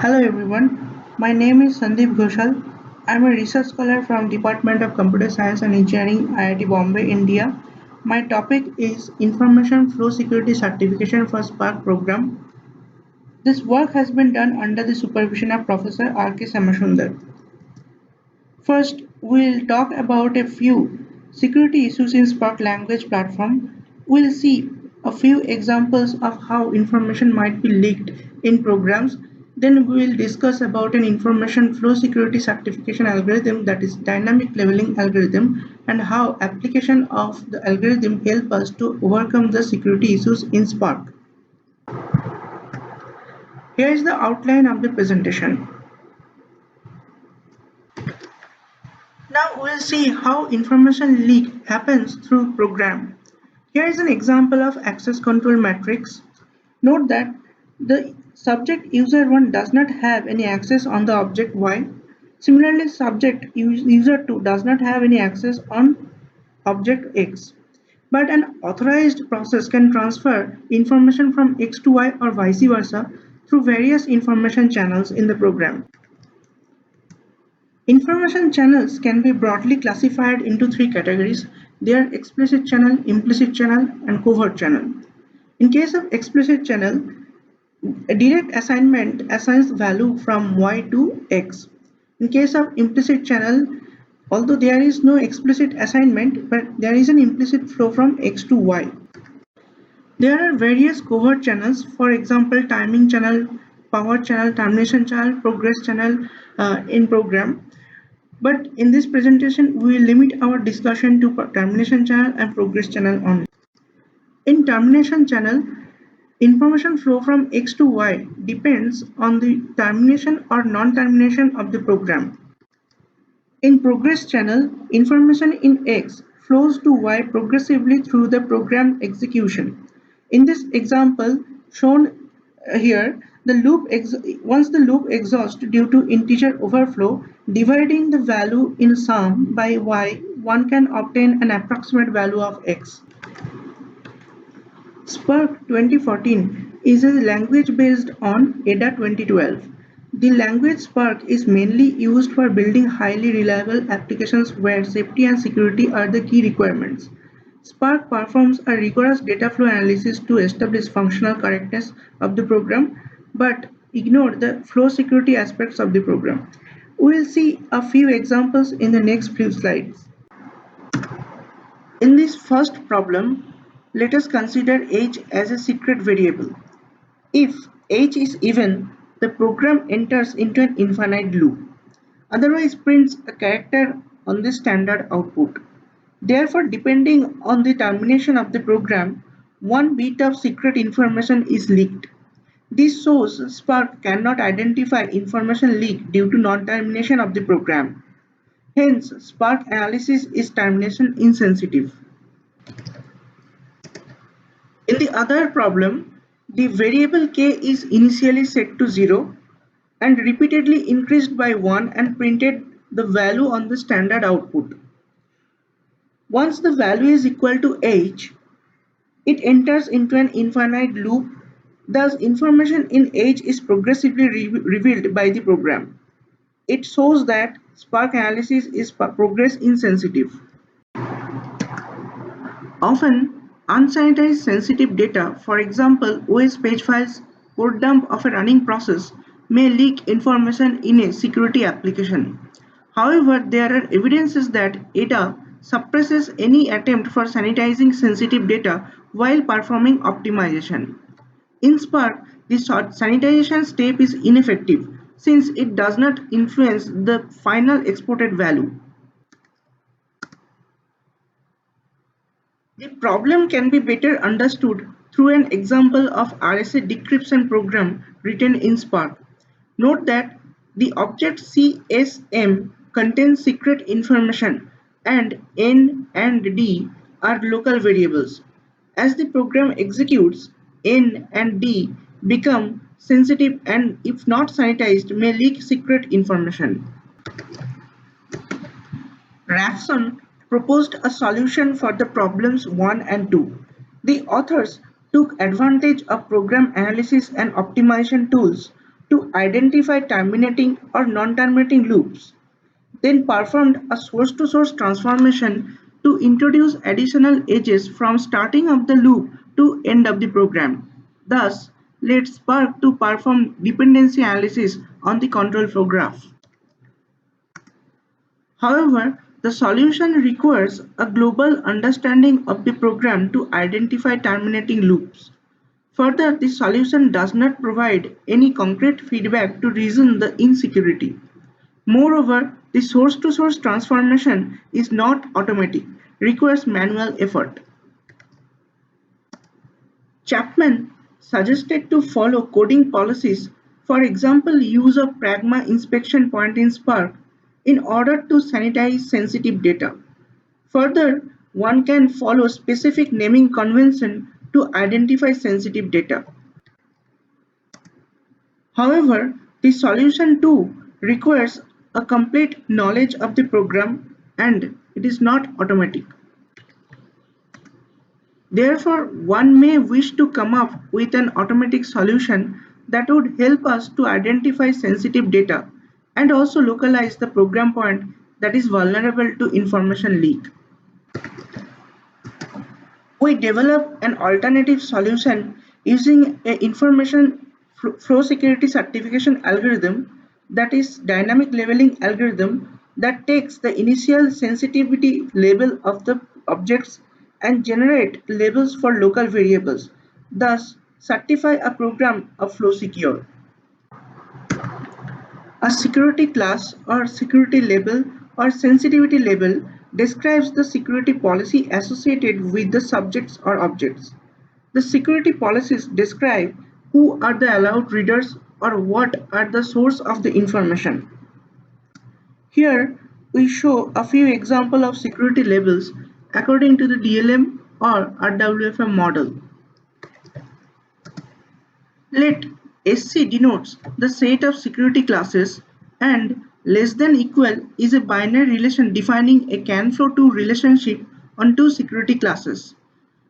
Hello everyone, my name is Sandeep Ghoshal. I am a research scholar from Department of Computer Science and Engineering, IIT Bombay, India. My topic is Information Flow Security Certification for Spark program. This work has been done under the supervision of Professor R.K. Samashundar. First, we'll talk about a few security issues in Spark language platform. We'll see a few examples of how information might be leaked in programs. Then we will discuss about an information flow security certification algorithm, that is dynamic leveling algorithm, and how application of the algorithm help us to overcome the security issues in Spark. Here is the outline of the presentation. Now we'll see how information leak happens through program. Here is an example of access control matrix. Note that the subject user 1 does not have any access on the object Y. Similarly, subject user 2 does not have any access on object X. But an authorized process can transfer information from X to Y or vice versa through various information channels in the program. Information channels can be broadly classified into three categories. They are explicit channel, implicit channel, and covert channel. In case of explicit channel, a direct assignment assigns value from Y to X. In case of implicit channel, although there is no explicit assignment, but there is an implicit flow from X to Y. There are various covert channels, for example, timing channel, power channel, termination channel, progress channel in program. But in this presentation, we will limit our discussion to termination channel and progress channel only. In termination channel, information flow from X to Y depends on the termination or non-termination of the program. In progress channel, information in X flows to Y progressively through the program execution. In this example shown here, once the loop exhausts due to integer overflow, dividing the value in sum by Y, one can obtain an approximate value of X. Spark 2014 is a language based on Ada 2012. The language Spark is mainly used for building highly reliable applications where safety and security are the key requirements. Spark performs a rigorous data flow analysis to establish functional correctness of the program, but ignore the flow security aspects of the program. We will see a few examples in the next few slides. In this first problem, let us consider age as a secret variable. If age is even, the program enters into an infinite loop. Otherwise prints a character on the standard output. Therefore, depending on the termination of the program, one bit of secret information is leaked. This shows Spark cannot identify information leak due to non-termination of the program. Hence, Spark analysis is termination insensitive. In the other problem, the variable k is initially set to 0 and repeatedly increased by 1 and printed the value on the standard output. Once the value is equal to age, it enters into an infinite loop. Thus, information in age is progressively revealed by the program. It shows that Spark analysis is progress insensitive. Often, unsanitized sensitive data, for example OS page files, code dump of a running process, may leak information in a security application. However, there are evidences that Ada suppresses any attempt for sanitizing sensitive data while performing optimization. In Spark, the sanitization step is ineffective since it does not influence the final exported value. The problem can be better understood through an example of RSA decryption program written in Spark. Note that the object CSM contains secret information and N and D are local variables. As the program executes, N and D become sensitive and if not sanitized may leak secret information. Raphson proposed a solution for the problems 1 and 2. The authors took advantage of program analysis and optimization tools to identify terminating or non-terminating loops, then performed a source-to-source transformation to introduce additional edges from starting of the loop to end of the program, thus led Spark to perform dependency analysis on the control flow graph. However, the solution requires a global understanding of the program to identify terminating loops. Further, the solution does not provide any concrete feedback to reason the insecurity. Moreover, the source-to-source transformation is not automatic, requires manual effort. Chapman suggested to follow coding policies, for example use of pragma inspection point in Spark, in order to sanitize sensitive data. Further, one can follow specific naming convention to identify sensitive data. However, the solution too requires a complete knowledge of the program and it is not automatic. Therefore, one may wish to come up with an automatic solution that would help us to identify sensitive data and also localize the program point that is vulnerable to information leak. We develop an alternative solution using an information flow security certification algorithm, that is dynamic labeling algorithm, that takes the initial sensitivity label of the objects and generate labels for local variables, thus certify a program of flow secure. A security class or security label or sensitivity label describes the security policy associated with the subjects or objects. The security policies describe who are the allowed readers or what are the source of the information. Here we show a few examples of security labels according to the DLM or RWFM model. Let SC denotes the set of security classes and less than equal is a binary relation defining a can-flow-to relationship on two security classes.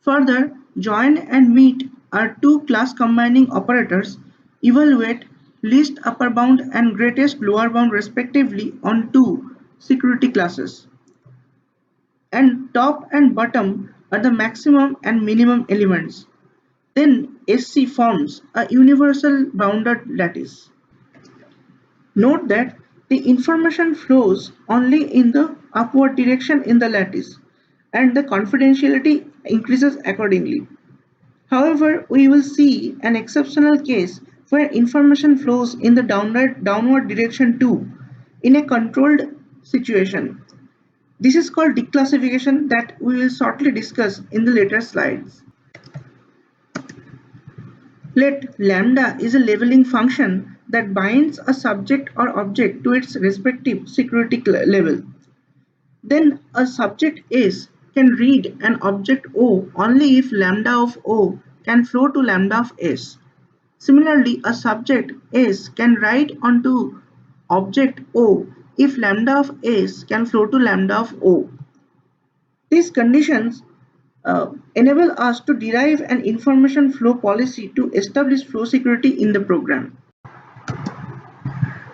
Further, join and meet are two class combining operators, evaluate least upper bound and greatest lower bound respectively on two security classes. And top and bottom are the maximum and minimum elements. Then SC forms a universal bounded lattice. Note that the information flows only in the upward direction in the lattice and the confidentiality increases accordingly. However, we will see an exceptional case where information flows in the downward direction too in a controlled situation. This is called declassification that we will shortly discuss in the later slides. Let lambda is a labeling function that binds a subject or object to its respective security level. Then a subject S can read an object O only if lambda of O can flow to lambda of S. Similarly, a subject S can write onto object O if lambda of S can flow to lambda of O. These conditions enable us to derive an information flow policy to establish flow security in the program.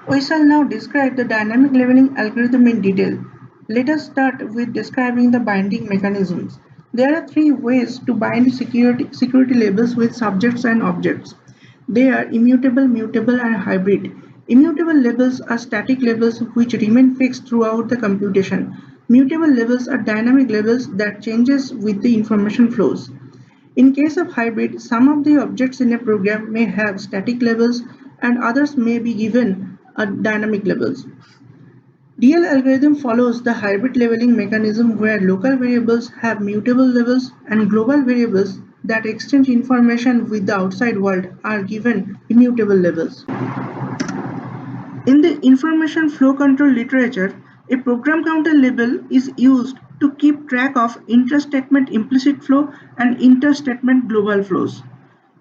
We shall now describe the dynamic labeling algorithm in detail. Let us start with describing the binding mechanisms. There are three ways to bind security labels with subjects and objects. They are immutable, mutable, and hybrid. Immutable labels are static labels which remain fixed throughout the computation. Mutable labels are dynamic labels that changes with the information flows. In case of hybrid, some of the objects in a program may have static labels and others may be given dynamic labels. DL algorithm follows the hybrid labeling mechanism where local variables have mutable labels and global variables that exchange information with the outside world are given immutable labels. In the information flow control literature, a program counter label is used to keep track of inter-statement implicit flow and inter-statement global flows.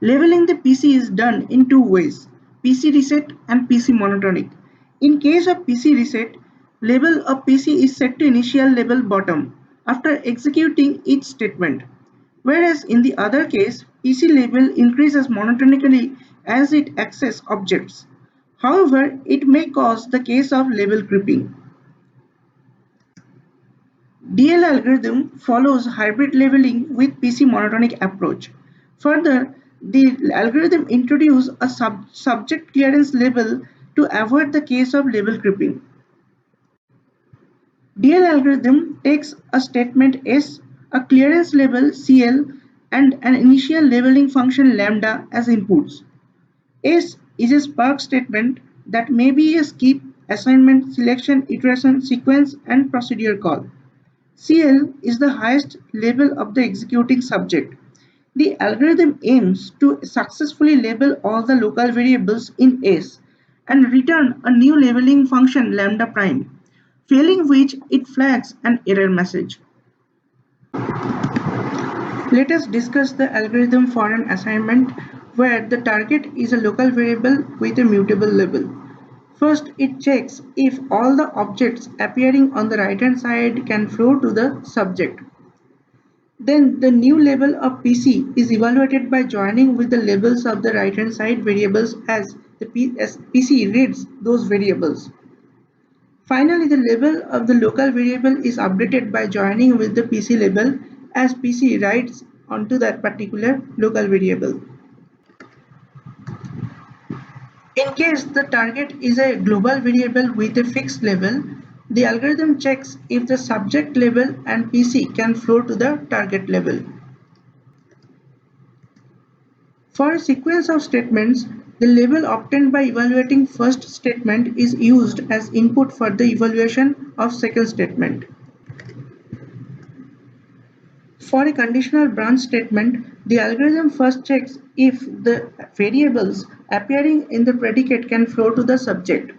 Labeling the PC is done in two ways, PC reset and PC monotonic. In case of PC reset, label of PC is set to initial label bottom after executing each statement, whereas in the other case, PC label increases monotonically as it accesses objects. However, it may cause the case of label creeping. DL algorithm follows hybrid labeling with PC monotonic approach. Further, the algorithm introduces a subject clearance label to avoid the case of label creeping. DL algorithm takes a statement S, a clearance label CL, and an initial labeling function lambda as inputs. S is a Spark statement that may be a skip, assignment, selection, iteration, sequence, and procedure call. CL is the highest level of the executing subject. The algorithm aims to successfully label all the local variables in S and return a new labeling function lambda prime, failing which it flags an error message. Let us discuss the algorithm for an assignment where the target is a local variable with a mutable label. First, it checks if all the objects appearing on the right hand side can flow to the subject. Then the new label of PC is evaluated by joining with the labels of the right hand side variables as PC reads those variables. Finally, the label of the local variable is updated by joining with the PC label as PC writes onto that particular local variable. In case the target is a global variable with a fixed label, the algorithm checks if the subject label and PC can flow to the target label. For a sequence of statements, the label obtained by evaluating first statement is used as input for the evaluation of second statement. For a conditional branch statement, the algorithm first checks if the variables appearing in the predicate can flow to the subject.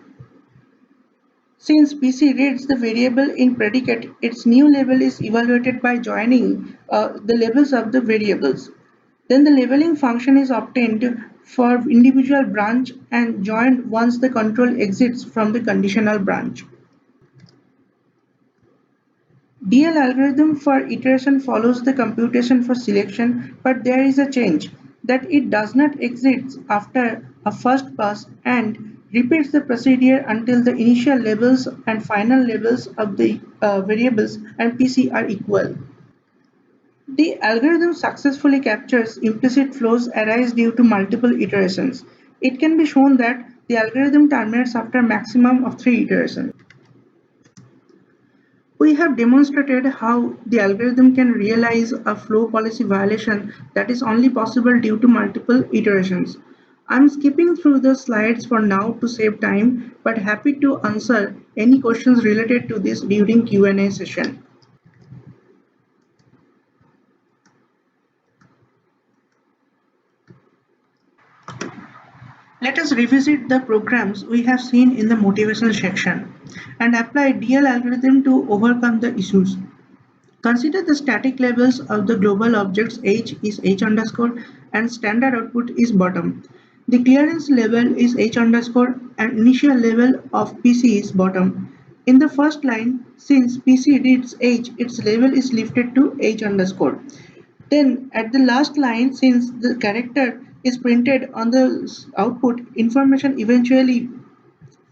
Since PC reads the variable in predicate, its new label is evaluated by joining the labels of the variables. Then the labeling function is obtained for individual branch and joined once the control exits from the conditional branch. DL algorithm for iteration follows the computation for selection, but there is a change that it does not exit after a first pass and repeats the procedure until the initial labels and final labels of the variables and PC are equal. The algorithm successfully captures implicit flows arise due to multiple iterations. It can be shown that the algorithm terminates after a maximum of 3 iterations. We have demonstrated how the algorithm can realize a flow policy violation that is only possible due to multiple iterations. I'm skipping through the slides for now to save time, but happy to answer any questions related to this during Q&A session. Let us revisit the programs we have seen in the motivation section and apply DL algorithm to overcome the issues. Consider the static labels of the global objects h is h underscore and standard output is bottom. The clearance label is h underscore and initial label of PC is bottom. In the first line, since PC reads h, its label is lifted to h underscore. Then at the last line, since the character is printed on the output, information eventually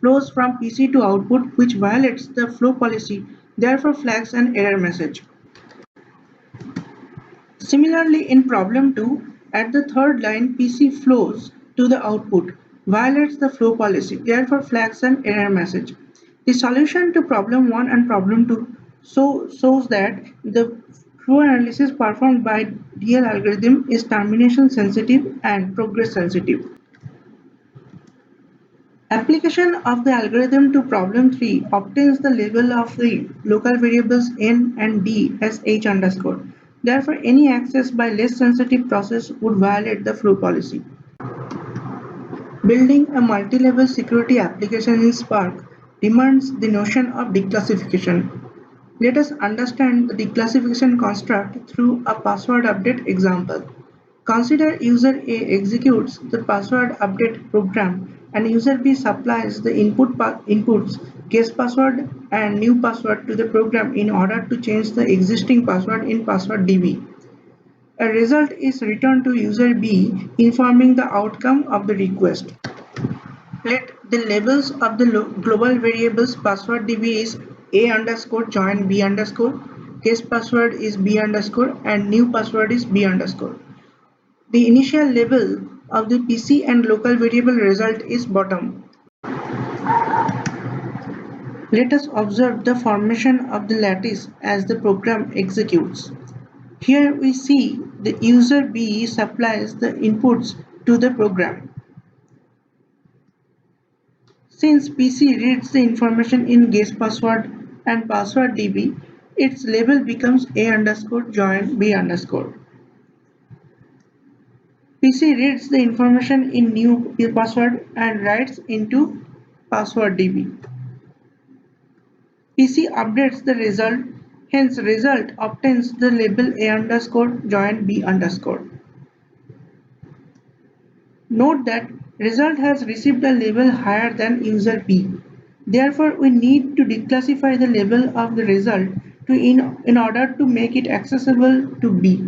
flows from PC to output, which violates the flow policy, therefore flags an error message. Similarly, in problem 2, at the third line, PC flows to the output, violates the flow policy, therefore flags an error message. The solution to problem 1 and problem 2 shows that the flow analysis performed by DL algorithm is termination sensitive and progress sensitive. Application of the algorithm to problem 3 obtains the label of the local variables n and d as h underscore. Therefore, any access by less sensitive process would violate the flow policy. Building a multi-level security application in Spark demands the notion of declassification. Let us understand the declassification construct through a password update example. Consider user A executes the password update program and user B supplies the inputs, guest password and new password to the program in order to change the existing password in password DB. A result is returned to user B informing the outcome of the request. Let the labels of the global variables password DB is A underscore join B underscore, case password is B underscore, and new password is B underscore. The initial label of the PC and local variable result is bottom. Let us observe the formation of the lattice as the program executes. Here we see the user B supplies the inputs to the program. Since PC reads the information in guest password and password DB, its label becomes A underscore join B underscore. PC reads the information in new password and writes into password DB. PC updates the result, hence result obtains the label A underscore join B underscore. Note that result has received a label higher than user B. Therefore, we need to declassify the label of the result in order to make it accessible to B.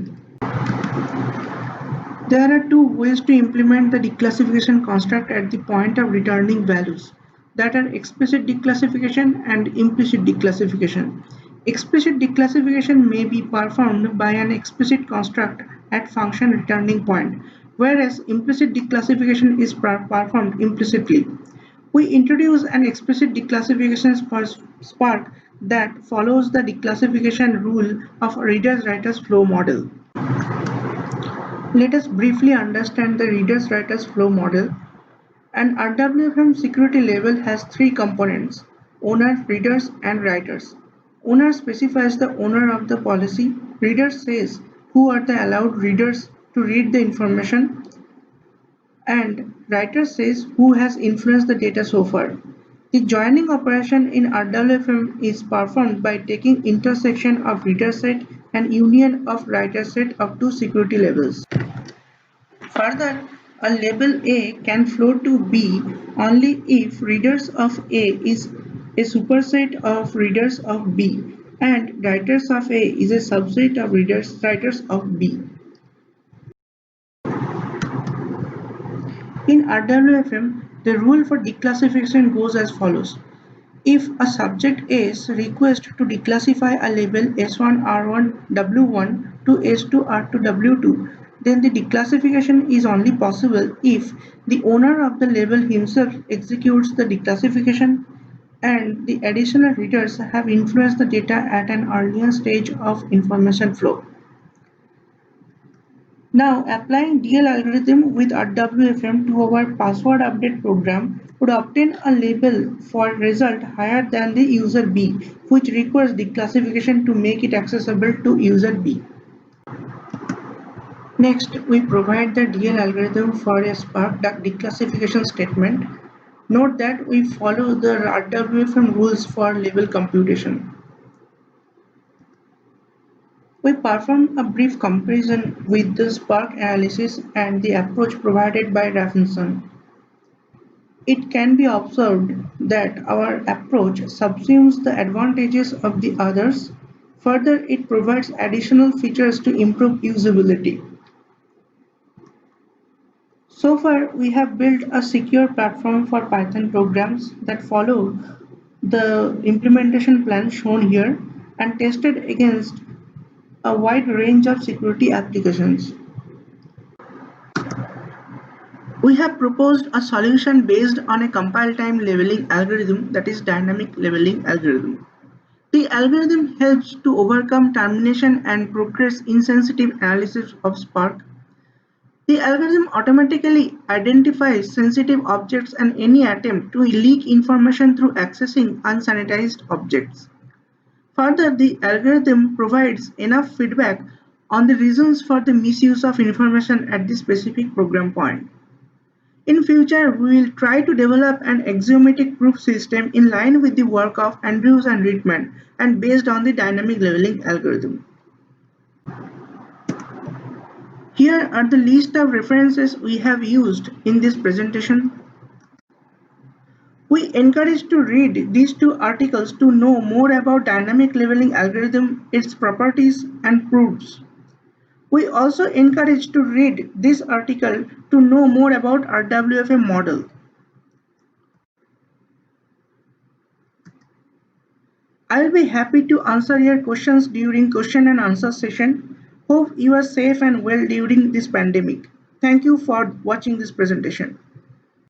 There are two ways to implement the declassification construct at the point of returning values, that are explicit declassification and implicit declassification. Explicit declassification may be performed by an explicit construct at function returning point, whereas implicit declassification is performed implicitly. We introduce an explicit declassification for Spark that follows the declassification rule of readers-writers flow model. Let us briefly understand the readers-writers flow model. An RWFM security label has three components: owner, readers, and writers. Owner specifies the owner of the policy. Reader says who are the allowed readers to read the information, and writer says who has influenced the data so far. The joining operation in RWFM is performed by taking intersection of reader set and union of writer set of two security labels. Further, a label A can flow to B only if readers of A is a superset of readers of B and writers of A is a subset of writers of B. In RWFM, the rule for declassification goes as follows. If a subject S requests to declassify a label S1R1W1 to S2R2W2, then the declassification is only possible if the owner of the label himself executes the declassification and the additional readers have influenced the data at an earlier stage of information flow. Now, applying DL algorithm with RWFM to our password update program would obtain a label for result higher than the user B, which requires declassification to make it accessible to user B. Next, we provide the DL algorithm for a Spark declassification statement. Note that we follow the RWFM rules for label computation. We perform a brief comparison with the Spark analysis and the approach provided by Raffenson. It can be observed that our approach subsumes the advantages of the others. Further, it provides additional features to improve usability. So far, we have built a secure platform for Python programs that follow the implementation plan shown here and tested against a wide range of security applications. We have proposed a solution based on a compile time leveling algorithm, that is dynamic leveling algorithm. The algorithm helps to overcome termination and progress insensitive analysis of Spark. The algorithm automatically identifies sensitive objects and any attempt to leak information through accessing unsanitized objects. Further, the algorithm provides enough feedback on the reasons for the misuse of information at the specific program point. In future, we will try to develop an axiomatic proof system in line with the work of Andrews and Ritman and based on the dynamic leveling algorithm. Here are the list of references we have used in this presentation. We encourage to read these two articles to know more about dynamic leveling algorithm, its properties and proofs. We also encourage to read this article to know more about RWFM model. I'll be happy to answer your questions during question and answer session. Hope you are safe and well during this pandemic. Thank you for watching this presentation.